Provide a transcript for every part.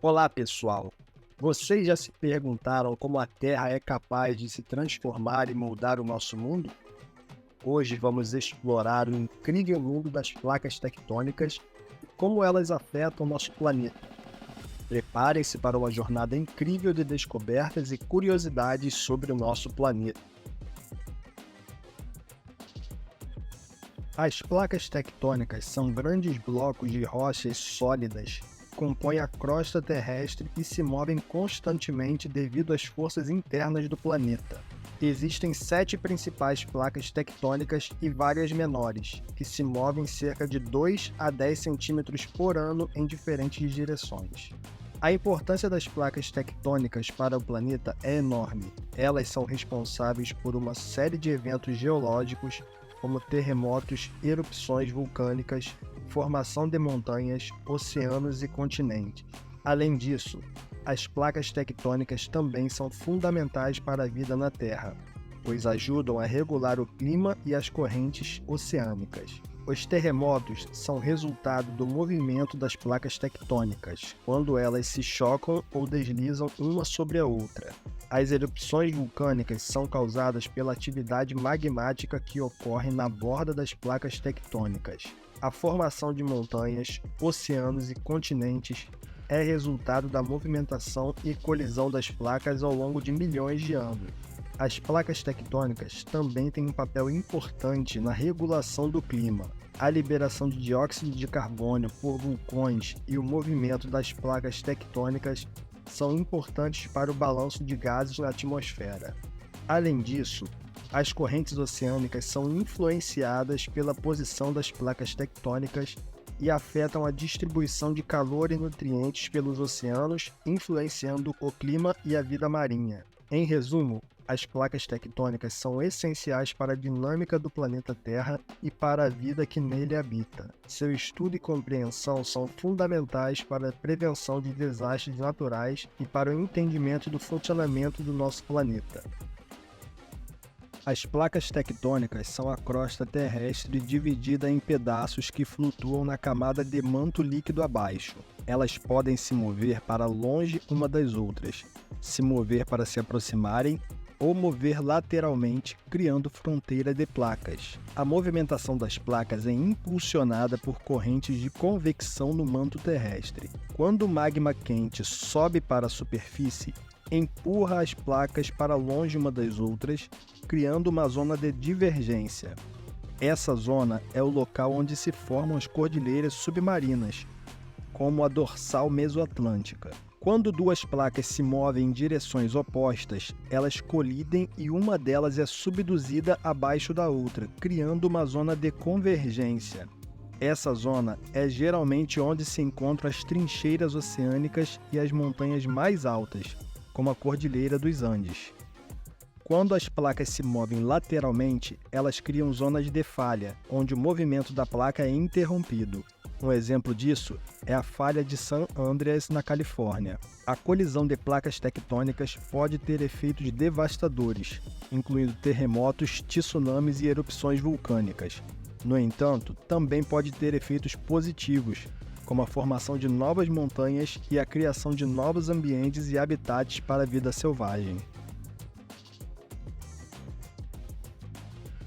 Olá, pessoal! Vocês já se perguntaram como a Terra é capaz de se transformar e moldar o nosso mundo? Hoje vamos explorar o incrível mundo das placas tectônicas e como elas afetam nosso planeta. Preparem-se para uma jornada incrível de descobertas e curiosidades sobre o nosso planeta. As placas tectônicas são grandes blocos de rochas sólidas que compõem a crosta terrestre e se movem constantemente devido às forças internas do planeta. Existem 7 principais placas tectônicas e várias menores, que se movem cerca de 2 a 10 centímetros por ano em diferentes direções. A importância das placas tectônicas para o planeta é enorme. Elas são responsáveis por uma série de eventos geológicos, como terremotos, erupções vulcânicas, formação de montanhas, oceanos e continentes. Além disso, as placas tectônicas também são fundamentais para a vida na Terra, pois ajudam a regular o clima e as correntes oceânicas. Os terremotos são resultado do movimento das placas tectônicas, quando elas se chocam ou deslizam uma sobre a outra. As erupções vulcânicas são causadas pela atividade magmática que ocorre na borda das placas tectônicas. A formação de montanhas, oceanos e continentes é resultado da movimentação e colisão das placas ao longo de milhões de anos. As placas tectônicas também têm um papel importante na regulação do clima. A liberação de dióxido de carbono por vulcões e o movimento das placas tectônicas são importantes para o balanço de gases na atmosfera. Além disso, as correntes oceânicas são influenciadas pela posição das placas tectônicas e afetam a distribuição de calor e nutrientes pelos oceanos, influenciando o clima e a vida marinha. Em resumo, as placas tectônicas são essenciais para a dinâmica do planeta Terra e para a vida que nele habita. Seu estudo e compreensão são fundamentais para a prevenção de desastres naturais e para o entendimento do funcionamento do nosso planeta. As placas tectônicas são a crosta terrestre dividida em pedaços que flutuam na camada de manto líquido abaixo. Elas podem se mover para longe uma das outras, se mover para se aproximarem ou mover lateralmente, criando fronteira de placas. A movimentação das placas é impulsionada por correntes de convecção no manto terrestre. Quando o magma quente sobe para a superfície, empurra as placas para longe uma das outras, criando uma zona de divergência. Essa zona é o local onde se formam as cordilheiras submarinas, como a dorsal mesoatlântica. Quando duas placas se movem em direções opostas, elas colidem e uma delas é subduzida abaixo da outra, criando uma zona de convergência. Essa zona é geralmente onde se encontram as trincheiras oceânicas e as montanhas mais altas, como a Cordilheira dos Andes. Quando as placas se movem lateralmente, elas criam zonas de falha, onde o movimento da placa é interrompido. Um exemplo disso é a falha de San Andreas, na Califórnia. A colisão de placas tectônicas pode ter efeitos devastadores, incluindo terremotos, tsunamis e erupções vulcânicas. No entanto, também pode ter efeitos positivos, como a formação de novas montanhas e a criação de novos ambientes e habitats para a vida selvagem.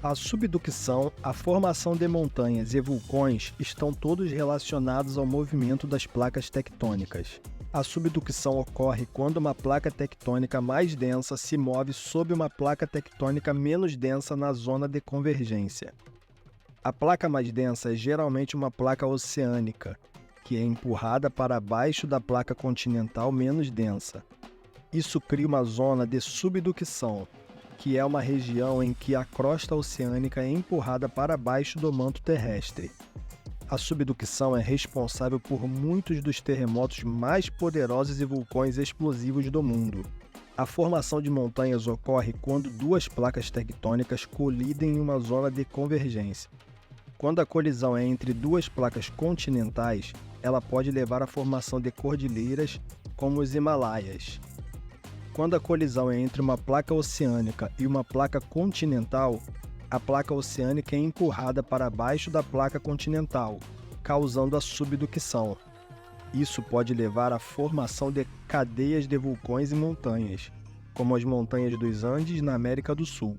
A subducção, a formação de montanhas e vulcões estão todos relacionados ao movimento das placas tectônicas. A subducção ocorre quando uma placa tectônica mais densa se move sob uma placa tectônica menos densa na zona de convergência. A placa mais densa é geralmente uma placa oceânica, que é empurrada para baixo da placa continental menos densa. Isso cria uma zona de subducção, que é uma região em que a crosta oceânica é empurrada para baixo do manto terrestre. A subducção é responsável por muitos dos terremotos mais poderosos e vulcões explosivos do mundo. A formação de montanhas ocorre quando duas placas tectônicas colidem em uma zona de convergência. Quando a colisão é entre duas placas continentais, ela pode levar à formação de cordilheiras, como os Himalaias. Quando a colisão é entre uma placa oceânica e uma placa continental, a placa oceânica é empurrada para baixo da placa continental, causando a subducção. Isso pode levar à formação de cadeias de vulcões e montanhas, como as montanhas dos Andes na América do Sul.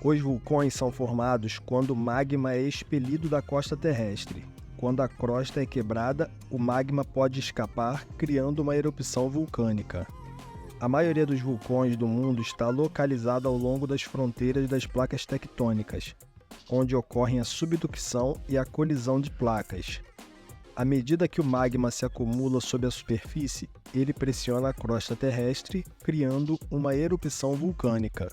Os vulcões são formados quando o magma é expelido da costa terrestre. Quando a crosta é quebrada, o magma pode escapar, criando uma erupção vulcânica. A maioria dos vulcões do mundo está localizada ao longo das fronteiras das placas tectônicas, onde ocorrem a subducção e a colisão de placas. À medida que o magma se acumula sob a superfície, ele pressiona a crosta terrestre, criando uma erupção vulcânica.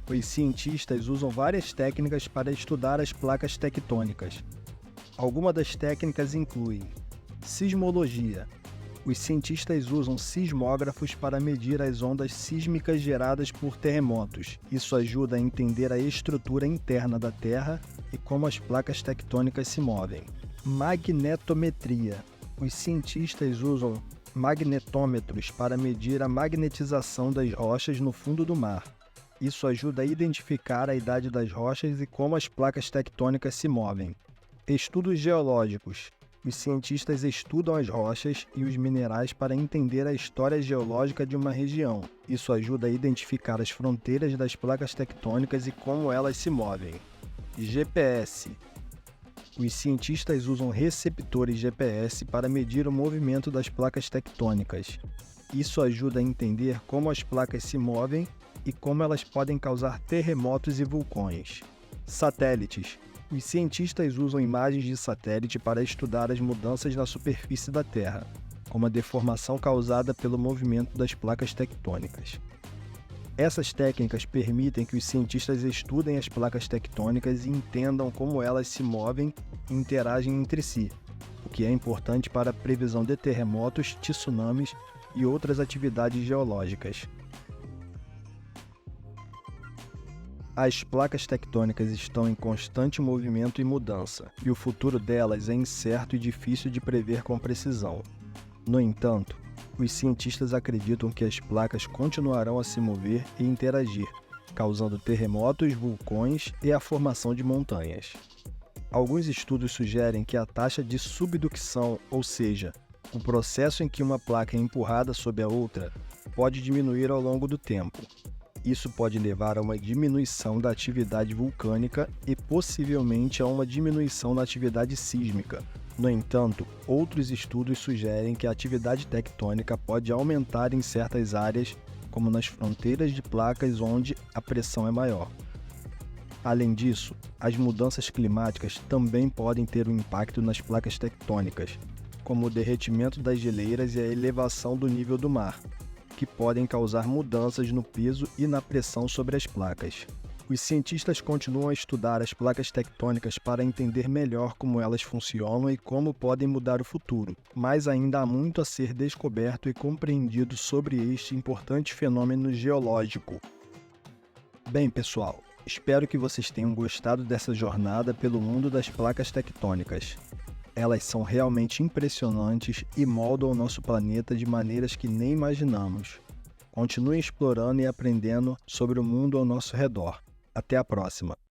Os cientistas usam várias técnicas para estudar as placas tectônicas. Algumas das técnicas incluem sismologia. Os cientistas usam sismógrafos para medir as ondas sísmicas geradas por terremotos. Isso ajuda a entender a estrutura interna da Terra e como as placas tectônicas se movem. Magnetometria. Os cientistas usam magnetômetros para medir a magnetização das rochas no fundo do mar. Isso ajuda a identificar a idade das rochas e como as placas tectônicas se movem. Estudos geológicos. Os cientistas estudam as rochas e os minerais para entender a história geológica de uma região. Isso ajuda a identificar as fronteiras das placas tectônicas e como elas se movem. GPS. Os cientistas usam receptores GPS para medir o movimento das placas tectônicas. Isso ajuda a entender como as placas se movem e como elas podem causar terremotos e vulcões. Satélites. Os cientistas usam imagens de satélite para estudar as mudanças na superfície da Terra, como a deformação causada pelo movimento das placas tectônicas. Essas técnicas permitem que os cientistas estudem as placas tectônicas e entendam como elas se movem e interagem entre si, o que é importante para a previsão de terremotos, tsunamis e outras atividades geológicas. As placas tectônicas estão em constante movimento e mudança, e o futuro delas é incerto e difícil de prever com precisão. No entanto, os cientistas acreditam que as placas continuarão a se mover e interagir, causando terremotos, vulcões e a formação de montanhas. Alguns estudos sugerem que a taxa de subducção, ou seja, o processo em que uma placa é empurrada sob a outra, pode diminuir ao longo do tempo. Isso pode levar a uma diminuição da atividade vulcânica e possivelmente a uma diminuição na atividade sísmica. No entanto, outros estudos sugerem que a atividade tectônica pode aumentar em certas áreas, como nas fronteiras de placas onde a pressão é maior. Além disso, as mudanças climáticas também podem ter um impacto nas placas tectônicas, como o derretimento das geleiras e a elevação do nível do mar, que podem causar mudanças no peso e na pressão sobre as placas. Os cientistas continuam a estudar as placas tectônicas para entender melhor como elas funcionam e como podem mudar o futuro, mas ainda há muito a ser descoberto e compreendido sobre este importante fenômeno geológico. Bem, pessoal, espero que vocês tenham gostado dessa jornada pelo mundo das placas tectônicas. Elas são realmente impressionantes e moldam o nosso planeta de maneiras que nem imaginamos. Continuem explorando e aprendendo sobre o mundo ao nosso redor. Até a próxima!